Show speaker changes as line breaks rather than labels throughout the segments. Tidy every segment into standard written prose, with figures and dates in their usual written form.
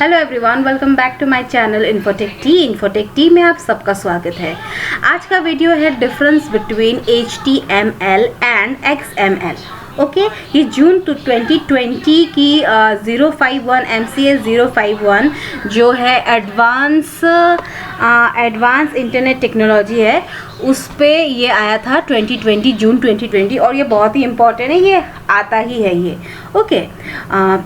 Hello everyone, welcome back to my channel Infotech T में आप सबका स्वागत है। आज का वीडियो है difference between HTML and XML। Okay, ये जून 2020 की 051 MCA 051 जो है एडवांस इंटरनेट टेक्नोलॉजी है, उस पे ये आया था 2020 जून 2020 और ये बहुत ही इम्पॉर्टेंट है, ये आता ही है ये। ओके,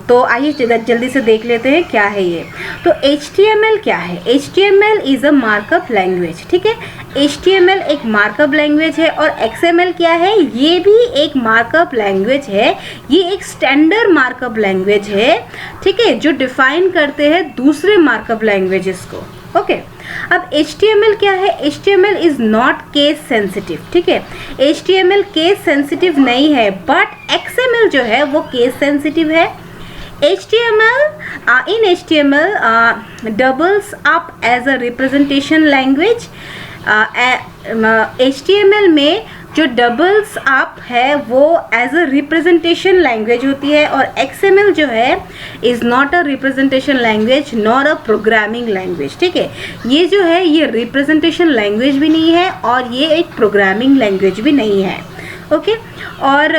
तो आइए जल्दी से देख लेते हैं क्या है ये। तो HTML क्या है? HTML is a markup language. ठीक है, HTML एक मार्कअप लैंग्वेज है और XML क्या है? ये भी एक मार्कअप लैंग्वेज है। ये एक स्टैंडर्ड मार्कअप लैंग्वेज है, ठीक है, जो डिफाइन करते हैं दूसरे मार्कअप लैंग्वेजेस को। ओके, अब HTML क्या है? HTML is not case sensitive. ठीक है, HTML केस सेंसिटिव नहीं है, बट XML जो है वो केस सेंसिटिव है। in HTML doubles up as a representation language। HTML में जो डबल्स अप है वो एज अ रिप्रेजेंटेशन लैंग्वेज होती है और XML जो है is not a representation language nor a programming language. ठीक है, ये जो है ये रिप्रेजेंटेशन लैंग्वेज भी नहीं है और ये एक प्रोग्रामिंग लैंग्वेज भी नहीं है। ओके, और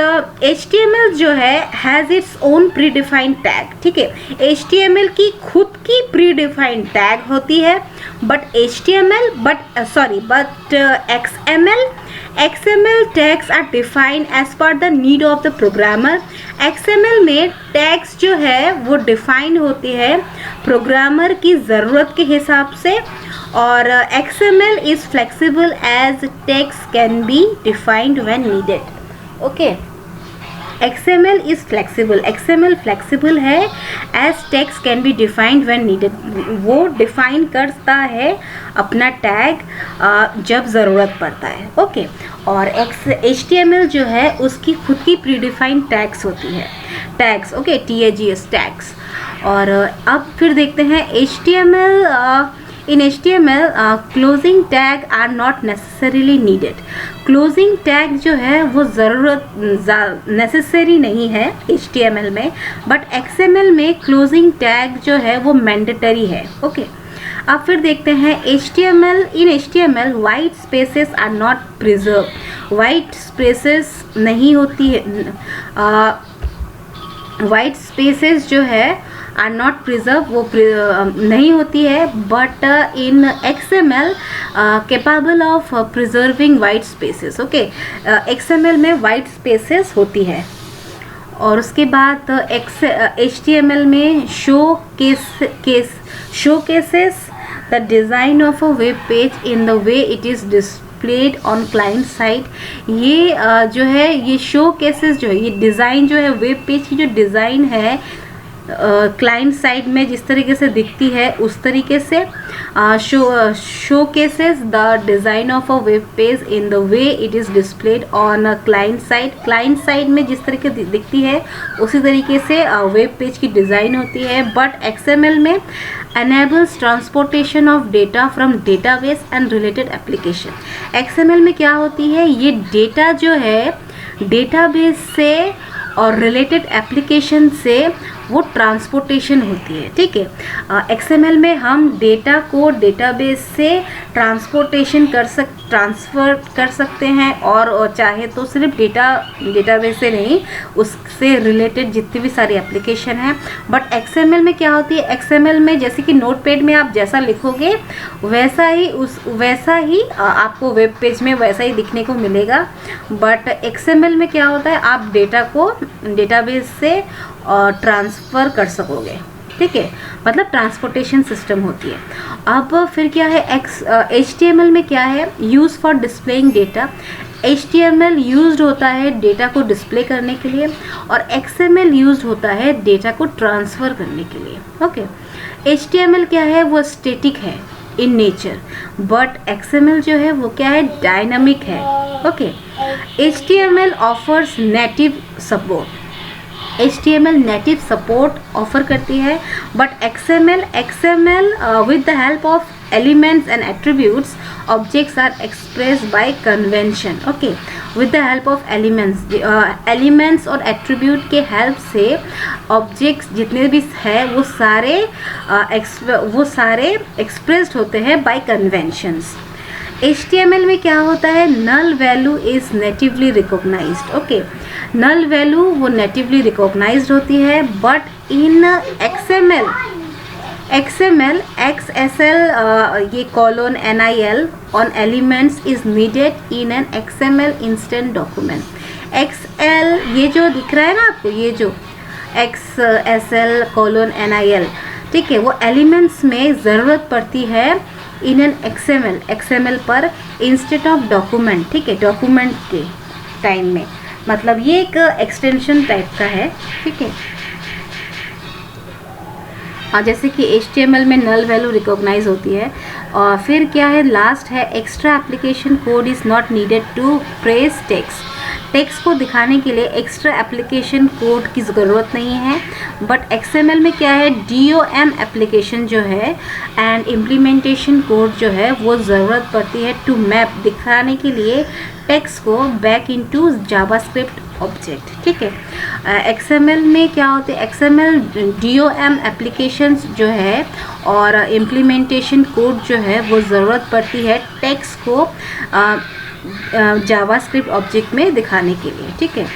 HTML जो है has its own pre defined tag. ठीक है, HTML की खुद की प्री डिफाइंड टैग होती है, but XML tags are defined as per the need of the programmer। XML में टैग्स जो है वो डिफाइन होती है प्रोग्रामर की ज़रूरत के हिसाब से, और XML is flexible as text can be defined when needed। Okay, XML is flexible। XML flexible है as text can be defined when needed। वो डिफाइन करता है अपना टैग जब ज़रूरत पड़ता है। ओके, और HTML जो है उसकी खुद की प्री डिफाइंड टैग्स होती है, टैग्स। Okay, TAGS tags. और अब फिर देखते हैं in HTML closing tag are not necessarily needed. Closing tag जो है वो ज़रूरत नेसेसरी नहीं है HTML में, बट XML में क्लोजिंग टैग जो है वो मैंडेटरी है। ओके, अब फिर देखते हैं in HTML white spaces are not preserve. White spaces नहीं होती है, वाइट स्पेसेस जो है आर नॉट प्रिजर्व, वो नहीं होती है, but in XML capable of preserving white spaces. Okay, XML में वाइट स्पेसेस होती है। और उसके बाद HTML में showcases the design of a web page in the way it is displayed on client side। ये जो है ये showcases जो है ये डिज़ाइन जो है वेब पेज की जो डिज़ाइन है क्लाइंट साइड में जिस तरीके से दिखती है उस तरीके से showcases the design of a web page in the way it is displayed on a client side। Client side में जिस तरीके दिखती है उसी तरीके से वेब पेज की डिज़ाइन होती है, बट XML में enables transportation of data from database and related application। XML में क्या होती है, ये डेटा जो है डेटाबेस से और रिलेटेड एप्लीकेशन से वो ट्रांसपोर्टेशन होती है। ठीक है, XML में हम डेटा को डेटाबेस से ट्रांसफ़र कर सकते हैं, और चाहे तो सिर्फ डेटाबेस से नहीं, उससे रिलेटेड जितनी भी सारी एप्लीकेशन हैं। बट XML में क्या होती है, XML में जैसे कि नोटपैड में आप जैसा लिखोगे वैसा ही आपको वेब पेज में वैसा ही दिखने को मिलेगा, बट XML में क्या होता है, आप डेटा को डेटाबेस से ट्रांसफ़र कर सकोगे। ठीक है, मतलब ट्रांसपोर्टेशन सिस्टम होती है। अब फिर क्या है, HTML में क्या है, use for displaying data. HTML used होता है डेटा को डिस्प्ले करने के लिए, और XML यूज्ड होता है डेटा को ट्रांसफ़र करने के लिए। ओके, HTML क्या है, वो स्टैटिक है इन नेचर, बट XML जो है वो क्या है, डायनामिक है। Okay, HTML offers native support. HTML native support offer करती है, but XML with the help of elements and attributes, objects are expressed by convention. Okay, with the help of elements और attribute के help से objects जितने भी है वो सारे expressed होते हैं by conventions. HTML में क्या होता है, null value is natively recognized. Okay, null value वो natively recognized होती है, but in XML ये colon NIL on elements is needed in an XML instant document. XL ये जो दिख रहा है ना आपको, ये जो XSL colon NIL, ठीक है, वो elements में ज़रूरत पड़ती है इन एन XML पर इंस्टेड ऑफ डॉक्यूमेंट. ठीक है, डॉक्यूमेंट के टाइम में, मतलब ये एक एक्सटेंशन टाइप का है. ठीक है, जैसे कि HTML में नल वैल्यू रिकॉग्नाइज होती है. और फिर क्या है, लास्ट है, extra application code is not needed to press text को दिखाने के लिए एक्स्ट्रा एप्लीकेशन कोड की ज़रूरत नहीं है. बट XML में क्या है, DOM एप्लीकेशन जो है एंड इम्प्लीमेंटेशन कोड जो है वो ज़रूरत पड़ती है टू मैप दिखाने के लिए टेक्स्ट को बैक इनटू जावास्क्रिप्ट ऑब्जेक्ट. ठीक है, XML में क्या होते हैं, XML DOM एप्लीकेशंस जो है और इम्प्लीमेंटेशन कोड जो है वो ज़रूरत पड़ती है टेक्स्ट को जावास्क्रिप्ट ऑब्जेक्ट में दिखाने के लिए. ठीक है,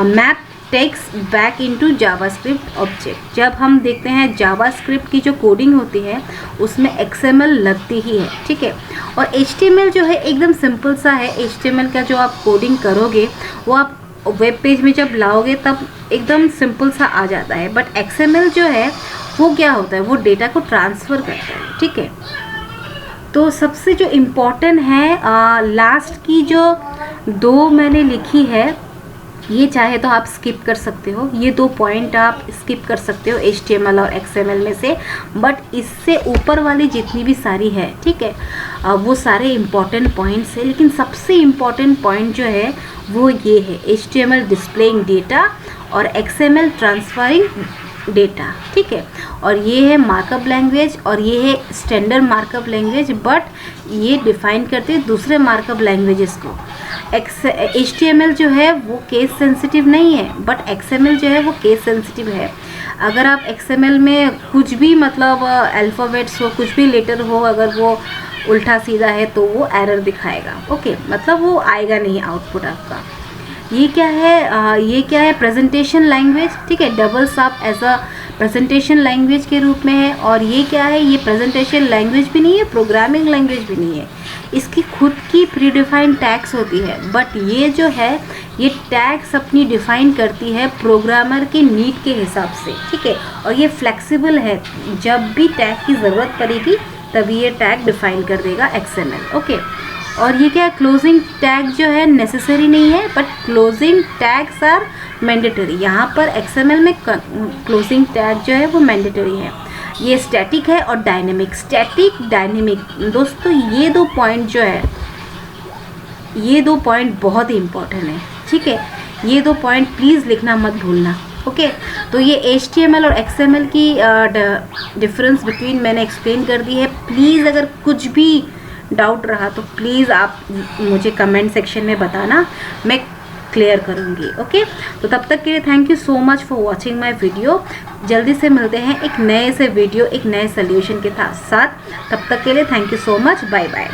map text back into JavaScript object. जब हम देखते हैं जावास्क्रिप्ट की जो कोडिंग होती है उसमें XML लगती ही है. ठीक है, और HTML जो है एकदम सिंपल सा है. HTML का जो आप कोडिंग करोगे वो आप वेब पेज में जब लाओगे तब एकदम सिंपल सा आ जाता है. बट XML जो है वो क्या होता है, वो डेटा को ट्रांसफ़र करता है. ठीक है, तो सबसे जो इम्पोर्टेंट है लास्ट की जो 2 मैंने लिखी है, ये चाहे तो आप स्किप कर सकते हो, ये 2 पॉइंट आप स्किप कर सकते हो HTML और XML में से. बट इससे ऊपर वाली जितनी भी सारी है, ठीक है, वो सारे इम्पॉर्टेंट पॉइंट्स है. लेकिन सबसे इम्पॉर्टेंट पॉइंट जो है वो ये है, HTML डिस्प्लेइंग डेटा और XML ट्रांसफरिंग डेटा. ठीक है, और ये है मार्कअप लैंग्वेज और ये है स्टैंडर्ड मार्कअप लैंग्वेज, बट ये डिफाइन करते हैं दूसरे मार्कअप लैंग्वेजेस को. HTML जो है वो केस सेंसिटिव नहीं है, बट XML जो है वो केस सेंसिटिव है. अगर आप XML में कुछ भी मतलब अल्फ़ाबेट्स हो, कुछ भी लेटर हो, अगर वो उल्टा सीधा है तो वो एरर दिखाएगा. ओके, मतलब वो आएगा नहीं आउटपुट आपका. ये क्या है, प्रेजेंटेशन लैंग्वेज. ठीक है, डबल्स आप एज अ प्रेजेंटेशन लैंग्वेज के रूप में है. और ये क्या है, ये प्रेजेंटेशन लैंग्वेज भी नहीं है, प्रोग्रामिंग लैंग्वेज भी नहीं है. इसकी खुद की प्री डिफाइंड टैग्स होती है, बट ये जो है ये टैग्स अपनी डिफाइन करती है प्रोग्रामर की नीड के हिसाब से. ठीक है, और ये फ्लेक्सिबल है, जब भी टैग की ज़रूरत पड़ेगी तभी ये टैग डिफाइन कर देगा XML. ओके, और ये क्या है, क्लोजिंग टैग जो है नेसेसरी नहीं है, but closing tags are mandatory. यहाँ पर XML में क्लोजिंग टैग जो है वो मैंडेटरी है. ये स्टैटिक है और डायनेमिक. स्टैटिक, डायनेमिक, दोस्तों ये 2 पॉइंट जो है, ये 2 पॉइंट बहुत ही इंपॉर्टेंट है. ठीक है, ये 2 पॉइंट प्लीज़ लिखना मत भूलना. ओके, तो ये HTML और XML की डिफरेंस बिटवीन मैंने एक्सप्लेन कर दी है. प्लीज़ अगर कुछ भी डाउट रहा तो प्लीज़ आप मुझे कमेंट सेक्शन में बताना, मैं क्लियर करूँगी. ओके, तो तब तक के लिए thank you so much for watching my video. जल्दी से मिलते हैं एक नए से वीडियो, एक नए सोल्यूशन के साथ. तब तक के लिए thank you so much. Bye bye.